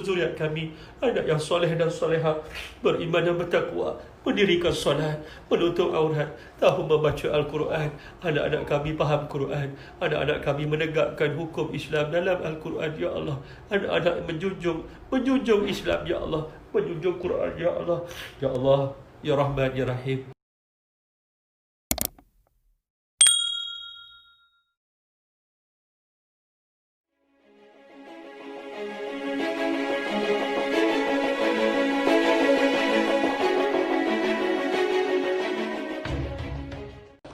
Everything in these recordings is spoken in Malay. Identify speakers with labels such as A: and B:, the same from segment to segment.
A: zuriat kami anak yang soleh dan soleha, beriman dan bertakwa, mendirikan solat, menutup aurat, tahu membaca Al-Quran. Anak-anak kami faham Quran, anak-anak kami menegakkan hukum Islam dalam Al-Quran, ya Allah. Anak-anak menjunjung Islam, ya Allah, menjunjung Quran, ya Allah. Ya Allah, ya Rahman, ya Rahim.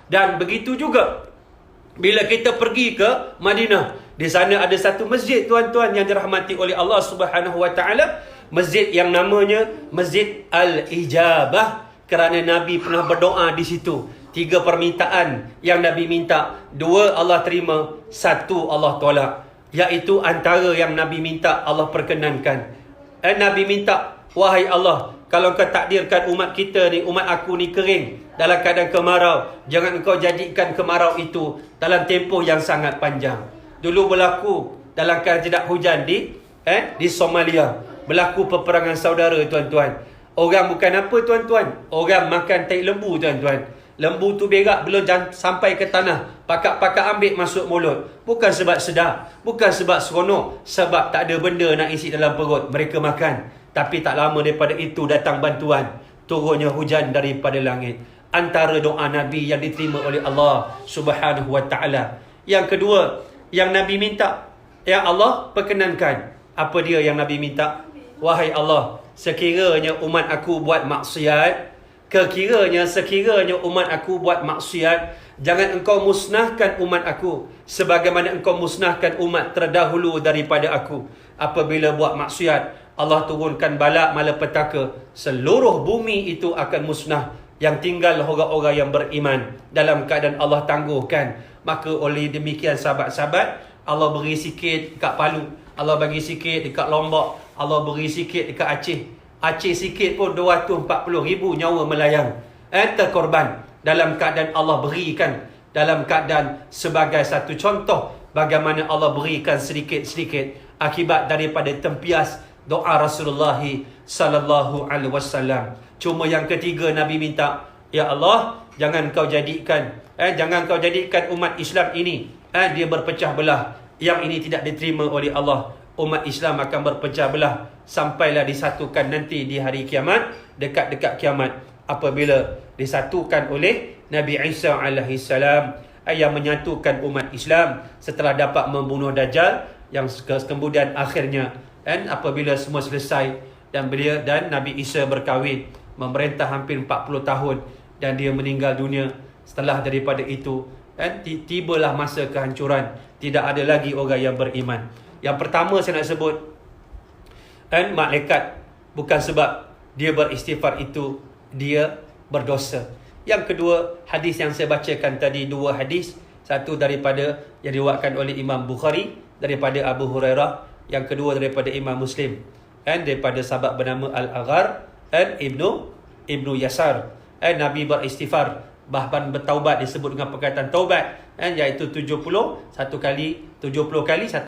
A: Dan begitu juga bila kita pergi ke Madinah, di sana ada satu masjid, tuan-tuan yang dirahmati oleh Allah Subhanahu wa taala, masjid yang namanya Masjid Al-Ijabah, kerana Nabi pernah berdoa di situ. 3 permintaan yang Nabi minta, 2 Allah terima, 1 Allah tolak. Iaitu antara yang Nabi minta Allah perkenankan. Nabi minta, wahai Allah, kalau kau takdirkan umat kita ni, umat aku ni kering dalam keadaan kemarau, jangan engkau jadikan kemarau itu dalam tempoh yang sangat panjang. Dulu berlaku dalam keadaan tidak hujan di Somalia, berlaku peperangan saudara, tuan-tuan. Orang bukan apa, tuan-tuan, orang makan tai lembu, tuan-tuan. Lembu tu berak belum sampai ke tanah, pakak-pakak ambil masuk mulut. Bukan sebab sedap, bukan sebab seronok, sebab tak ada benda nak isi dalam perut, mereka makan. Tapi tak lama daripada itu datang bantuan, turunnya hujan daripada langit. Antara doa Nabi yang diterima oleh Allah Subhanahu wa taala. Yang kedua yang Nabi minta, ya Allah perkenankan. Apa dia yang Nabi minta? Wahai Allah, sekiranya umat aku buat maksiat, sekiranya umat aku buat maksiat, jangan engkau musnahkan umat aku sebagaimana engkau musnahkan umat terdahulu daripada aku. Apabila buat maksiat, Allah turunkan bala malapetaka, seluruh bumi itu akan musnah. Yang tinggal orang-orang yang beriman dalam keadaan Allah tangguhkan. Maka oleh demikian sahabat-sahabat, Allah beri sikit dekat Palu, Allah bagi sikit dekat Lombok, Allah beri sikit dekat Aceh. Aceh sikit pun 240,000 nyawa melayang terkorban dalam keadaan Allah berikan, dalam keadaan sebagai satu contoh bagaimana Allah berikan sedikit-sedikit akibat daripada tempias doa Rasulullah sallallahu alaihi wasallam. Cuma yang ketiga Nabi minta, ya Allah, jangan kau jadikan umat Islam ini dia berpecah belah. Yang ini tidak diterima oleh Allah. Umat Islam akan berpecah belah sampailah disatukan nanti di hari kiamat, dekat-dekat kiamat, apabila disatukan oleh Nabi Isa alaihi salam yang menyatukan umat Islam setelah dapat membunuh Dajjal, yang kemudian akhirnya apabila semua selesai dan beliau dan Nabi Isa berkahwin, memerintah hampir 40 tahun dan dia meninggal dunia. Setelah daripada itu tibalah masa kehancuran, tidak ada lagi orang yang beriman. Yang pertama saya nak sebut, malaikat bukan sebab dia beristighfar itu dia berdosa. Yang kedua, hadis yang saya bacakan tadi, 2 hadis. Satu daripada yang diriwayatkan oleh Imam Bukhari daripada Abu Hurairah, yang kedua daripada Imam Muslim daripada sahabat bernama Al-Aghar Ibnu Yasar. Nabi beristighfar, bahkan bertaubat disebut dengan perkataan taubat, iaitu 70 kali, 1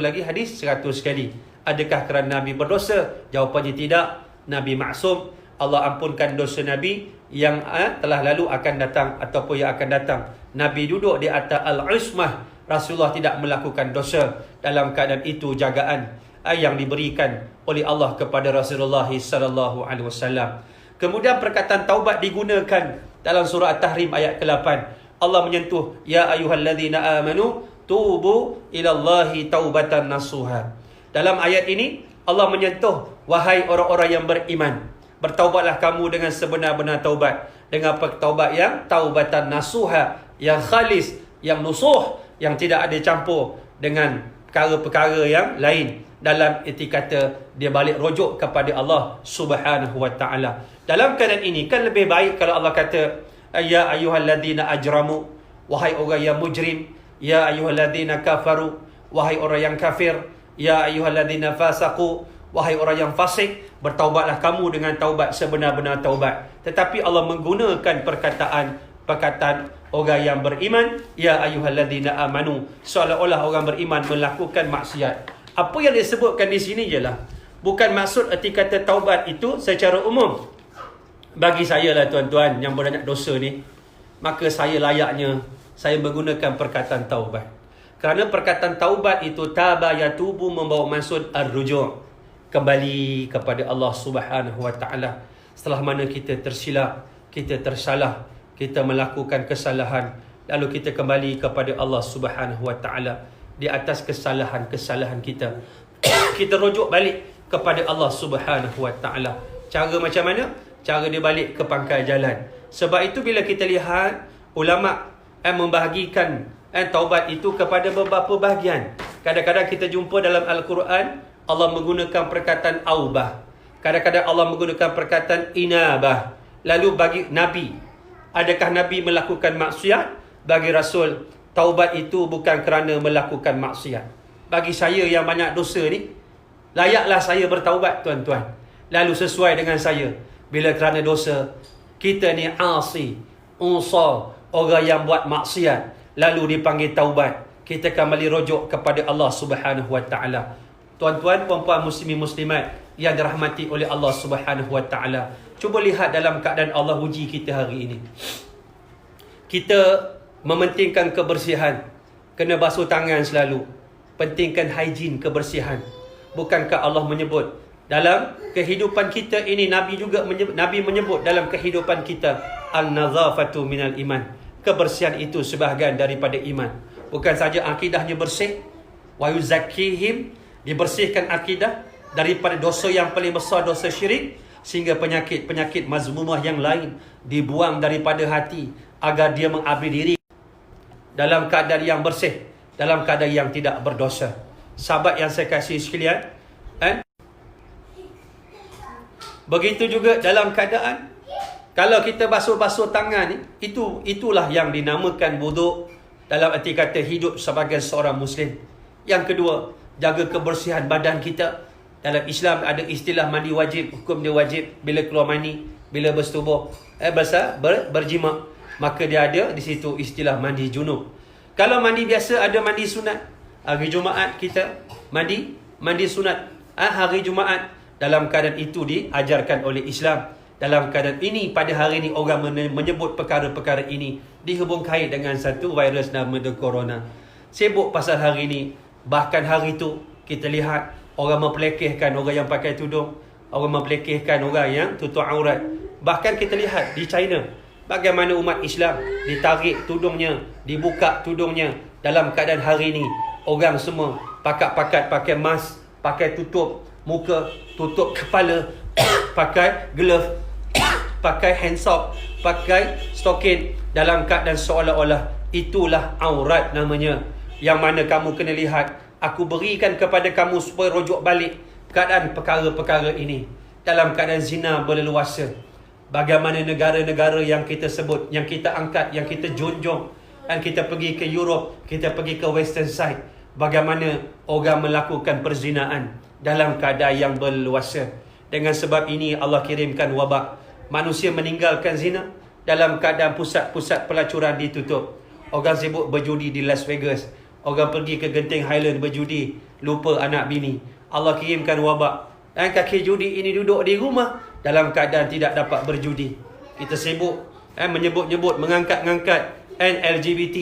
A: lagi hadis 100 kali. Adakah kerana Nabi berdosa? Jawapannya tidak. Nabi maksum. Allah ampunkan dosa Nabi yang telah lalu, akan datang ataupun yang akan datang. Nabi duduk di atas al-ismah. Rasulullah tidak melakukan dosa. Dalam keadaan itu jagaan yang diberikan oleh Allah kepada Rasulullah sallallahu alaihi wasallam. Kemudian perkataan taubat digunakan dalam surah At-Tahrim ayat ke-8. Allah menyentuh, ya ayyuhalladzina amanu tubu ilallahi taubatan nasuha. Dalam ayat ini Allah menyentuh, wahai orang-orang yang beriman, bertaubatlah kamu dengan sebenar-benar taubat, dengan taubat yang taubatan nasuha, yang khalis, yang nusuh, yang tidak ada campur dengan perkara-perkara yang lain. Dalam erti kata dia balik rujuk kepada Allah Subhanahu wa taala. Dalam keadaan ini kan lebih baik kalau Allah kata, ya ayyuhalladzina ajramu, wahai orang yang mujrim, ya ayyuhalladzina kafaru, wahai orang yang kafir, ya ayyuhalladzina fasaqu, wahai orang yang fasik, bertaubatlah kamu dengan taubat sebenar-benar taubat. Tetapi Allah menggunakan perkataan orang yang beriman, ya ayyuhalladzina amanu, seolah-olah orang beriman melakukan maksiat. Apa yang disebutkan di sini ialah Bukan maksud erti kata taubat itu secara umum. Bagi saya lah tuan-tuan yang berbanyak dosa ni, maka saya layaknya saya menggunakan perkataan taubat. Kerana perkataan taubat itu taba yatubu membawa maksud ar-ruju', kembali kepada Allah Subhanahu wa taala. Setelah mana kita tersilap, kita tersalah, kita melakukan kesalahan, lalu kita kembali kepada Allah Subhanahu wa taala di atas kesalahan-kesalahan kita. Kita rujuk balik kepada Allah Subhanahu wa taala. Cara macam mana? Cara dia balik ke pangkal jalan. Sebab itu bila kita lihat ulama membahagikan taubat itu kepada beberapa bahagian. Kadang-kadang kita jumpa dalam Al-Quran Allah menggunakan perkataan aubah. Kadang-kadang Allah menggunakan perkataan inabah. Lalu bagi Nabi, adakah Nabi melakukan maksiat? Bagi Rasul, taubat itu bukan kerana melakukan maksiat. Bagi saya yang banyak dosa ni, layaklah saya bertaubat tuan-tuan. Lalu sesuai dengan saya, bila kerana dosa, kita ni asi, unsar, orang yang buat maksiat, lalu dipanggil taubat, kita kembali rujuk kepada Allah Subhanahu wa taala. Tuan-tuan, puan-puan muslimin muslimat yang dirahmati oleh Allah Subhanahu wa taala, cuba lihat dalam keadaan Allah uji kita hari ini. Kita mementingkan kebersihan, kena basuh tangan selalu, pentingkan higien, kebersihan. Bukankah Allah menyebut dalam kehidupan kita ini, Nabi menyebut dalam kehidupan kita, an-nazafatu minal iman, kebersihan itu sebahagian daripada iman. Bukan saja akidahnya bersih, wa yuzakkihim, dibersihkan akidah daripada dosa yang paling besar, dosa syirik, sehingga penyakit-penyakit mazmumah yang lain dibuang daripada hati, agar dia mengabdi diri dalam keadaan yang bersih, dalam keadaan yang tidak berdosa. Sahabat yang saya kasih sekalian, begitu juga dalam keadaan kalau kita basuh-basuh tangan ni, itulah yang dinamakan wuduk dalam erti kata hidup sebagai seorang Muslim. Yang kedua, jaga kebersihan badan kita. Dalam Islam ada istilah mandi wajib, hukum dia wajib bila keluar mani, bila bersetubuh, berjima, maka dia ada di situ istilah mandi junub. Kalau mandi biasa, ada mandi sunat. Hari Jumaat kita mandi sunat. Hari Jumaat, dalam keadaan itu diajarkan oleh Islam. Dalam keadaan ini, pada hari ini orang menyebut perkara-perkara ini dihubung kait dengan satu virus nama corona. Sibuk pasal hari ini. Bahkan hari itu kita lihat orang mempelekehkan orang yang pakai tudung, orang mempelekehkan orang yang tutup aurat. Bahkan kita lihat di China, bagaimana umat Islam ditarik tudungnya, dibuka tudungnya. Dalam keadaan hari ini, orang semua pakat-pakat pakai mask, pakai tutup muka, tutup kepala, pakai glove, pakai hand sock, pakai stocking, dalam keadaan seolah-olah itulah aurat namanya. Yang mana kamu kena lihat, aku berikan kepada kamu supaya rujuk balik keadaan perkara-perkara ini. Dalam keadaan zina berleluasa, bagaimana negara-negara yang kita sebut, yang kita angkat, yang kita junjung, dan kita pergi ke Europe, kita pergi ke Western side, bagaimana orang melakukan perzinaan dalam keadaan yang berleluasa. Dengan sebab ini Allah kirimkan wabak. Manusia meninggalkan zina dalam keadaan pusat-pusat pelacuran ditutup. Orang sibuk berjudi di Las Vegas, orang pergi ke Genting Highland berjudi, lupa anak bini. Allah kirimkan wabak, dan kaki judi ini duduk di rumah dalam keadaan tidak dapat berjudi. Kita sibuk menyebut-nyebut, mengangkat-ngangkat LGBT,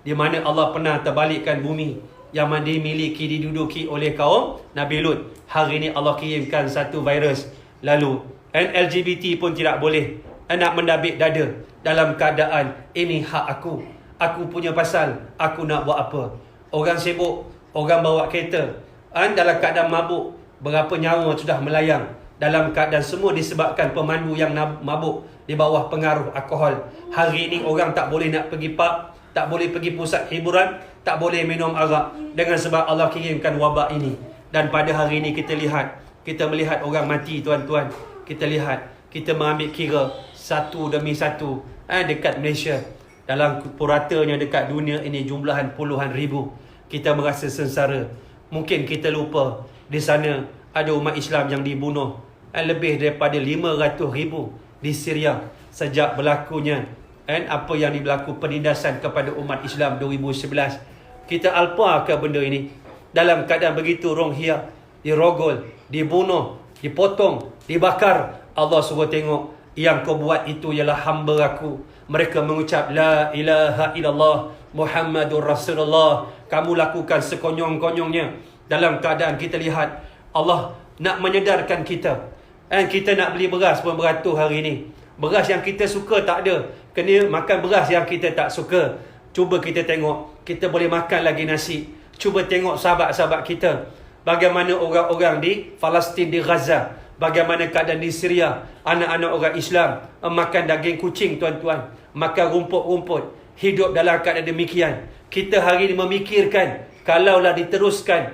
A: di mana Allah pernah terbalikkan bumi yang dimiliki, diduduki oleh kaum Nabi Lut. Hari ini Allah kirimkan satu virus. Lalu LGBT pun tidak boleh nak mendabik dada dalam keadaan ini hak aku, aku punya pasal, aku nak buat apa. Orang sibuk, orang bawa kereta dalam keadaan mabuk, berapa nyawa sudah melayang dalam keadaan semua disebabkan pemandu yang mabuk di bawah pengaruh alkohol. Hari ini orang tak boleh nak pergi pub, tak boleh pergi pusat hiburan, tak boleh minum arak, dengan sebab Allah kirimkan wabak ini. Dan pada hari ini kita melihat orang mati tuan-tuan. Kita lihat, kita mengambil kira satu demi satu dekat Malaysia. Dalam puratanya dekat dunia ini jumlahan puluhan ribu. Kita merasa sengsara. Mungkin kita lupa di sana ada umat Islam yang dibunuh lebih daripada 500,000 di Syria sejak berlakunya apa yang berlaku penindasan kepada umat Islam 2011. Kita alpa ke benda ini? Dalam keadaan begitu Rohingya, dirogol, dibunuh, dipotong, dibakar. Allah suruh tengok, yang kau buat itu ialah hamba aku. Mereka mengucap la ilaha illallah Muhammadur Rasulullah. Kamu lakukan sekonyong-konyongnya. Dalam keadaan kita lihat Allah nak menyedarkan kita. Kita nak beli beras pun beratus hari ni. Beras yang kita suka tak ada, kena makan beras yang kita tak suka. Cuba kita tengok, kita boleh makan lagi nasi. Cuba tengok sahabat-sahabat kita, bagaimana orang-orang di Palestin, di Gaza, bagaimana keadaan di Syria. Anak-anak orang Islam makan daging kucing, tuan-tuan, makan rumput-rumput, hidup dalam keadaan demikian. Kita hari ini memikirkan, kalaulah diteruskan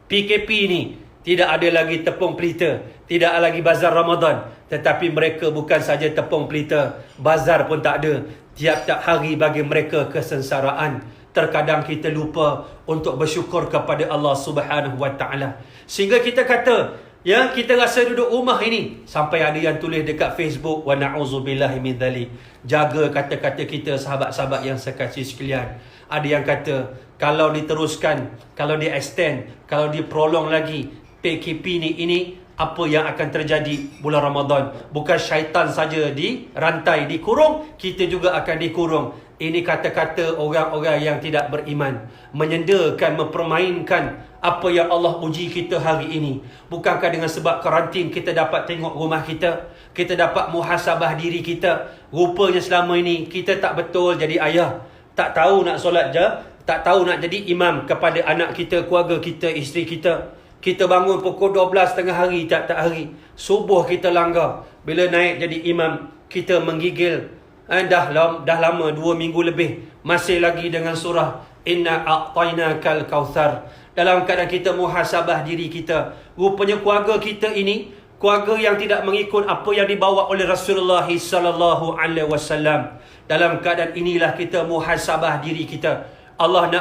A: PKP ni, tidak ada lagi tepung pelita, tidak ada lagi bazar Ramadan. Tetapi mereka bukan saja tepung pelita, bazar pun tak ada. Tiap-tiap hari bagi mereka kesengsaraan. Terkadang kita lupa untuk bersyukur kepada Allah Subhanahu Wa Taala. Sehingga kita kata, ya, kita rasa duduk rumah ini. Sampai ada yang tulis dekat Facebook, wa na'udzubillahi min dzalik. Jaga kata-kata kita, sahabat-sahabat yang sekasih sekalian. Ada yang kata, kalau diteruskan, kalau di extend, kalau diprolong lagi PKP ini, apa yang akan terjadi bulan Ramadan? Bukan syaitan saja dirantai, dikurung, kita juga akan dikurung. Ini kata-kata orang-orang yang tidak beriman, menyendakan, mempermainkan apa yang Allah uji kita hari ini. Bukankah dengan sebab karantin kita dapat tengok rumah kita, kita dapat muhasabah diri kita? Rupanya selama ini kita tak betul jadi ayah, tak tahu nak solat je, tak tahu nak jadi imam kepada anak kita, keluarga kita, isteri kita. Kita bangun pukul 12 tengah hari, tiap-tiap hari. Subuh kita langgar. Bila naik jadi imam, kita menggigil. Dah lama, 2 minggu lebih. Masih lagi dengan surah Inna a'tainakal kautsar. Dalam keadaan kita muhasabah diri kita. Rupanya keluarga kita ini, keluarga yang tidak mengikut apa yang dibawa oleh Rasulullah sallallahu alaihi wasallam. Dalam keadaan inilah kita muhasabah diri kita. Allah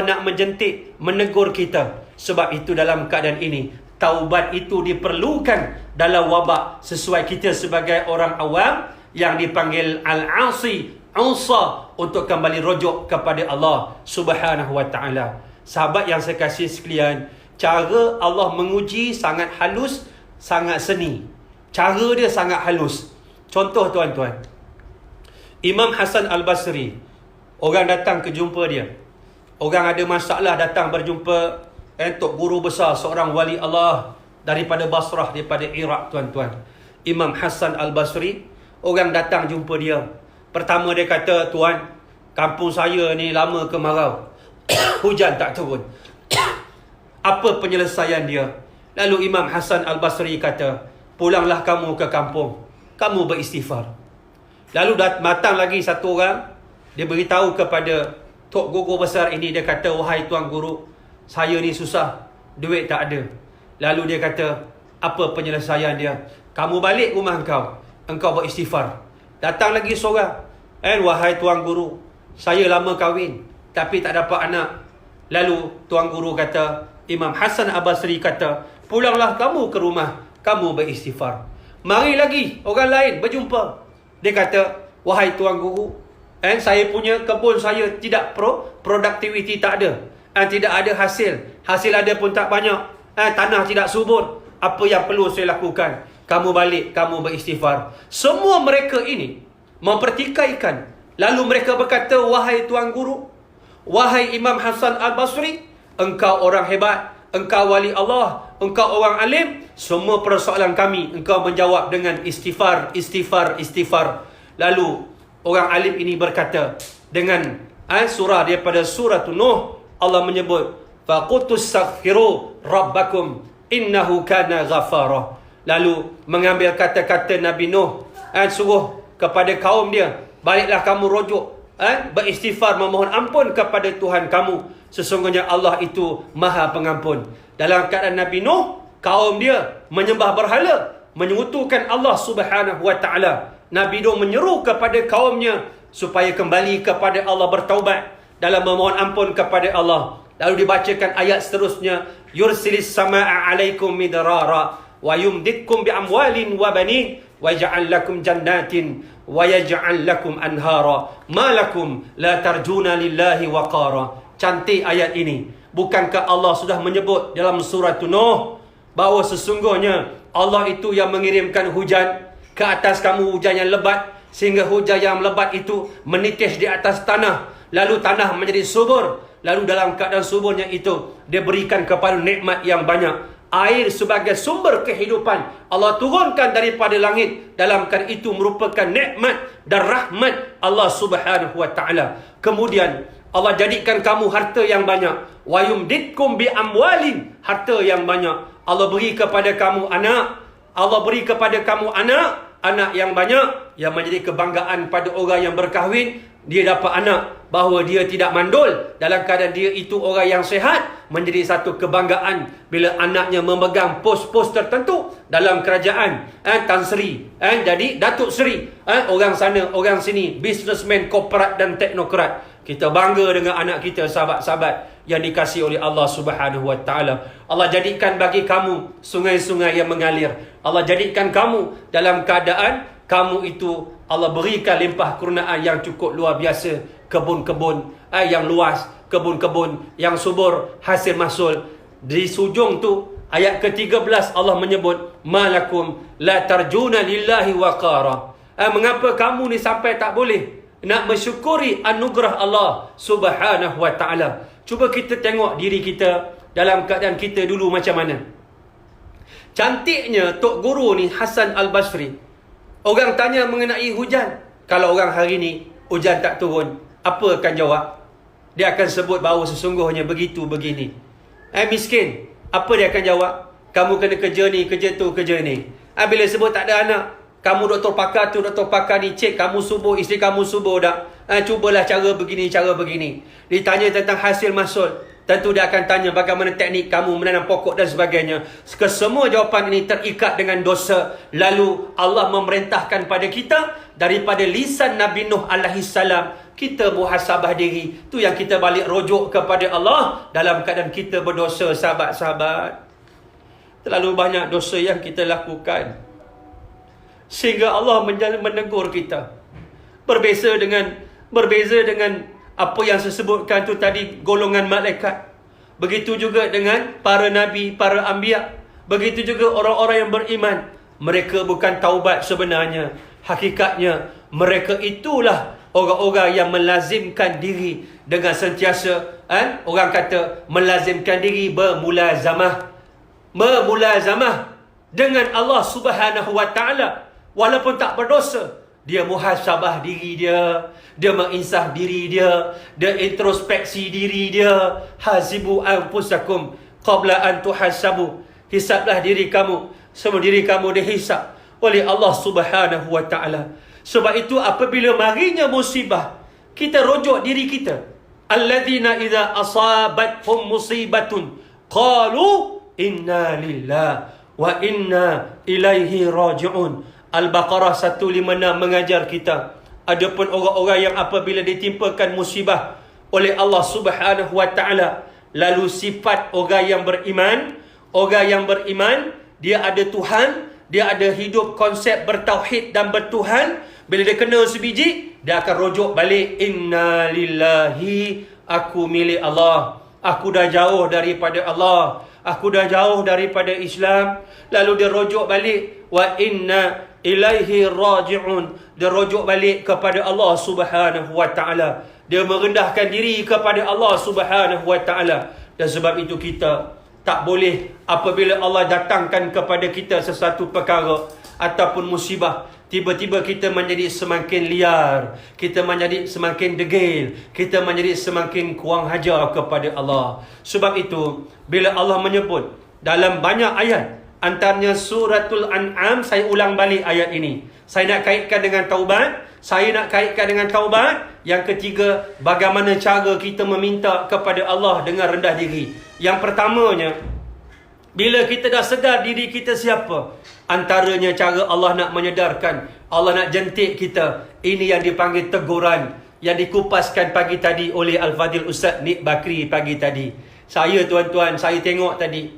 A: nak menjentik, menegur kita. Sebab itu dalam keadaan ini, taubat itu diperlukan dalam wabak. Sesuai kita sebagai orang awam yang dipanggil al-asi, usa, untuk kembali rujuk kepada Allah Subhanahu Wa Taala. Sahabat yang saya kasih sekalian, cara Allah menguji sangat halus, sangat seni. Cara dia sangat halus. Contoh tuan-tuan, Imam Hasan Al-Basri, orang datang ke jumpa dia. Orang ada masalah datang berjumpa Tok guru besar, seorang wali Allah daripada Basrah, daripada Iraq, tuan-tuan. Imam Hasan Al-Basri, orang datang jumpa dia. Pertama dia kata, tuan, kampung saya ni lama kemarau. Hujan tak turun. Apa penyelesaian dia? Lalu Imam Hasan Al-Basri kata, pulanglah kamu ke kampung, kamu beristighfar. Lalu datang lagi satu orang, dia beritahu kepada Tok guru besar ini, dia kata, wahai tuan guru, saya ni susah, duit tak ada. Lalu dia kata, apa penyelesaian dia? Kamu balik rumah engkau beristighfar. Datang lagi seorang, wahai tuan guru, saya lama kahwin tapi tak dapat anak. Lalu tuan guru kata, Imam Hasan Al-Basri kata, pulanglah kamu ke rumah, kamu beristighfar. Mari lagi orang lain berjumpa. Dia kata, wahai tuan guru, saya punya kebun saya tidak produktiviti tak ada. Tidak ada hasil ada pun tak banyak. Tanah tidak subur. Apa yang perlu saya lakukan? Kamu balik, kamu beristighfar. Semua mereka ini mempertikaikan. Lalu mereka berkata, wahai tuan guru, wahai Imam Hasan Al-Basri, engkau orang hebat, engkau wali Allah, engkau orang alim. Semua persoalan kami engkau menjawab dengan istighfar. Lalu orang alim ini berkata dengan surah daripada surah Nuh, Allah menyebut, faqutustaghfiru rabbakum innahu kana ghafara. Lalu mengambil kata-kata Nabi Nuh, suruh kepada kaum dia, baliklah kamu rujuk, beristighfar, memohon ampun kepada Tuhan kamu. Sesungguhnya Allah itu Maha Pengampun. Dalam keadaan Nabi Nuh, kaum dia menyembah berhala, menyekutukan Allah Subhanahu Wa Taala. Nabi Nuh menyeru kepada kaumnya supaya kembali kepada Allah, bertaubat dalam memohon ampun kepada Allah. Lalu dibacakan ayat seterusnya, yursilis samaa alaikum midrara wa yumditkum bi amwalin wa banin wa yaj'al lakum jannatin wa yaj'al lakum anhara ma lakum la tarjuna lillahi waqara. Cantik ayat ini. Bukankah Allah sudah menyebut dalam surah Nuh bahawa sesungguhnya Allah itu yang mengirimkan hujan ke atas kamu, hujan yang lebat, sehingga hujan yang lebat itu menitis di atas tanah, lalu tanah menjadi subur, lalu dalam keadaan suburnya itu dia berikan kepada nikmat yang banyak. Air sebagai sumber kehidupan Allah turunkan daripada langit, dalam keadaan itu merupakan nikmat dan rahmat Allah Subhanahu wa taala. Kemudian Allah jadikan kamu harta yang banyak, wa yumditkum bi amwalin, harta yang banyak. Allah beri kepada kamu anak, Allah beri kepada kamu anak yang banyak, yang menjadi kebanggaan pada orang yang berkahwin. Dia dapat anak, bahawa dia tidak mandul, dalam keadaan dia itu orang yang sihat, menjadi satu kebanggaan bila anaknya memegang pos-pos tertentu dalam kerajaan. Tan Sri, jadi Datuk Sri, orang sana, orang sini, businessman, korporat dan teknokrat. Kita bangga dengan anak kita, sahabat-sahabat yang dikasihi oleh Allah Subhanahu wa taala. Allah jadikan bagi kamu sungai-sungai yang mengalir. Allah jadikan kamu dalam keadaan kamu itu Allah berikan limpah kurniaan yang cukup luar biasa. Kebun-kebun yang luas, kebun-kebun yang subur, hasil mahsul. Di sujung tu ayat ke-13 Allah menyebut malakum la tarjuna lillahi waqara. Mengapa kamu ni sampai tak boleh nak mensyukuri anugerah Allah Subhanahu wa taala? Cuba kita tengok diri kita dalam keadaan kita dulu macam mana. Cantiknya Tok Guru ni Hasan Al-Basri. Orang tanya mengenai hujan. Kalau orang hari ni hujan tak turun, apa akan jawab? Dia akan sebut bahawa sesungguhnya begitu begini. Miskin, apa dia akan jawab? Kamu kena kerja ni, kerja tu, kerja ni. Bila sebut tak ada anak, kamu doktor pakar tu, doktor pakar ni, cik kamu subur, isteri kamu subur tak? Cubalah cara begini, cara begini. Ditanya tentang hasil mahsul, tentu dia akan tanya bagaimana teknik kamu menanam pokok dan sebagainya. Kesemua jawapan ini terikat dengan dosa. Lalu Allah memerintahkan pada kita daripada lisan Nabi Nuh alaihi salam, kita muhasabah diri. Tu yang kita balik rujuk kepada Allah dalam keadaan kita berdosa, sahabat-sahabat. Terlalu banyak dosa yang kita lakukan, sehingga Allah menegur kita. Berbeza dengan apa yang saya sebutkan tu tadi, golongan malaikat. Begitu juga dengan para nabi, para anbiya. Begitu juga orang-orang yang beriman. Mereka bukan taubat sebenarnya. Hakikatnya mereka itulah orang-orang yang melazimkan diri dengan sentiasa, orang kata melazimkan diri bermulazamah dengan Allah Subhanahu wa taala. Walaupun tak berdosa, dia muhasabah diri dia, dia menginsaf diri dia, dia introspeksi diri dia. Hasibu anfusakum qabla an tuhasabu. Hisablah diri kamu sebelum diri kamu dihisab oleh Allah Subhanahu wa taala. Sebab itu apabila marinya musibah, kita rujuk diri kita. Alladzina idza asabathum musibatun qalu inna lillahi wa inna ilaihi raji'un. Al-Baqarah 156 mengajar kita, adapun orang-orang yang apabila ditimpakan musibah oleh Allah Subhanahu wa taala, lalu sifat orang yang beriman, dia ada Tuhan, dia ada hidup konsep bertauhid dan bertuhan. Bila dia kena sebiji, dia akan rujuk balik, inna lillahi, aku milik Allah, aku dah jauh daripada Allah, aku dah jauh daripada Islam. Lalu dia rujuk balik, wa inna ilaihi raji'un, dia rujuk balik kepada Allah Subhanahu wa taala. Dia merendahkan diri kepada Allah Subhanahu wa taala. Dan sebab itu kita tak boleh apabila Allah datangkan kepada kita sesuatu perkara ataupun musibah, tiba-tiba kita menjadi semakin liar, kita menjadi semakin degil, kita menjadi semakin kurang hajar kepada Allah. Sebab itu bila Allah menyebut dalam banyak ayat, antaranya suratul An'am, saya ulang balik ayat ini. Saya nak kaitkan dengan taubat. Yang ketiga, bagaimana cara kita meminta kepada Allah dengan rendah diri. Yang pertamanya, bila kita dah sedar diri kita siapa, antaranya cara Allah nak menyedarkan, Allah nak jentik kita. Ini yang dipanggil teguran, yang dikupaskan pagi tadi oleh Al-Fadhil Ustaz Nik Bakri pagi tadi. Saya tuan-tuan, saya tengok tadi,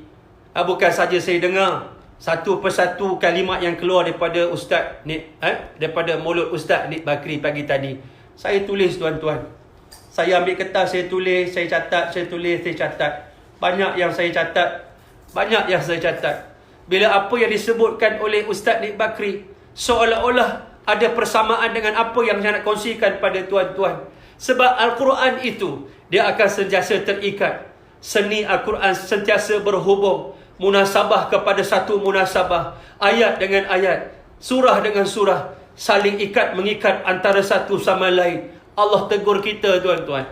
A: bukan saja saya dengar satu persatu kalimat yang keluar daripada Ustaz Nik, daripada mulut Ustaz Nik Bakri pagi tadi. Saya tulis tuan-tuan. Saya ambil kertas, saya tulis, saya catat, saya tulis, saya catat. Banyak yang saya catat. Banyak yang saya catat. Bila apa yang disebutkan oleh Ustaz Nik Bakri seolah-olah ada persamaan dengan apa yang saya nak kongsikan pada tuan-tuan. Sebab Al-Quran itu, dia akan sentiasa terikat. Seni Al-Quran sentiasa berhubung. Munasabah kepada satu munasabah. Ayat dengan ayat. Surah dengan surah. Saling ikat mengikat antara satu sama lain. Allah tegur kita tuan-tuan.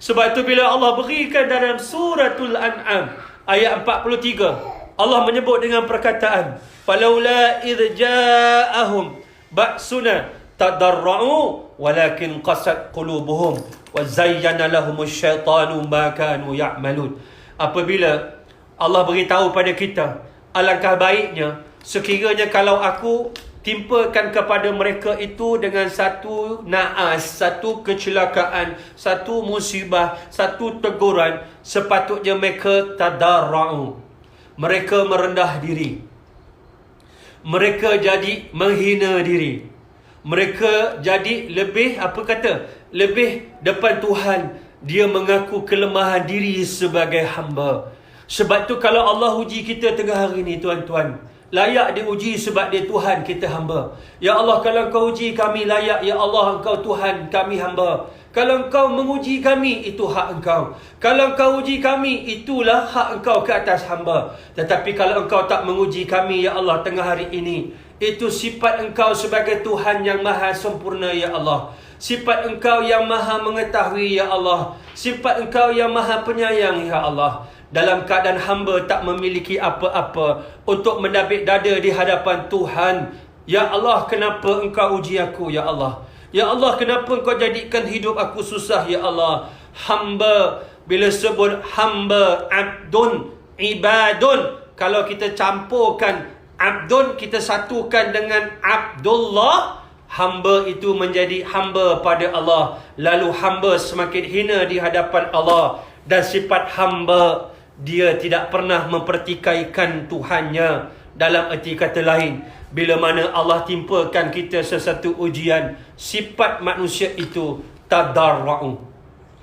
A: Sebab itu bila Allah berikan dalam suratul An'am ayat 43, Allah menyebut dengan perkataan, "Falaula idh ja'ahum ba'suna tadarra'u walakin qasat qulubuhum wa zayyana lahumus syaitanu ma kanu ya'malun." Apabila Allah beritahu pada kita, alangkah baiknya sekiranya kalau aku timpakan kepada mereka itu dengan satu naas, satu kecelakaan, satu musibah, satu teguran, sepatutnya mereka tadarra'u. Mereka merendah diri. Mereka jadi menghina diri. Mereka jadi lebih depan Tuhan. Dia mengaku kelemahan diri sebagai hamba. Sebab tu kalau Allah uji kita tengah hari ni tuan-tuan, layak diuji sebab dia Tuhan, kita hamba. Ya Allah, kalau Engkau uji kami layak, ya Allah Engkau Tuhan, kami hamba. Kalau Engkau menguji kami, itu hak Engkau. Kalau Engkau uji kami, itulah hak Engkau ke atas hamba. Tetapi kalau Engkau tak menguji kami, ya Allah, tengah hari ini, itu sifat Engkau sebagai Tuhan yang maha sempurna, ya Allah. Sifat Engkau yang maha mengetahui, ya Allah. Sifat Engkau yang maha penyayang, ya Allah. Dalam keadaan hamba tak memiliki apa-apa untuk mendabik dada di hadapan Tuhan. Ya Allah, kenapa Engkau uji aku, ya Allah? Ya Allah, kenapa Engkau jadikan hidup aku susah, ya Allah? Hamba, bila sebut hamba, abdun, ibadun, kalau kita campurkan abdun, kita satukan dengan Abdullah, hamba itu menjadi hamba pada Allah. Lalu hamba semakin hina di hadapan Allah. Dan sifat hamba, dia tidak pernah mempertikaikan Tuhannya. Dalam erti kata lain, bila mana Allah timpakan kita sesuatu ujian, sifat manusia itu tadarra'u.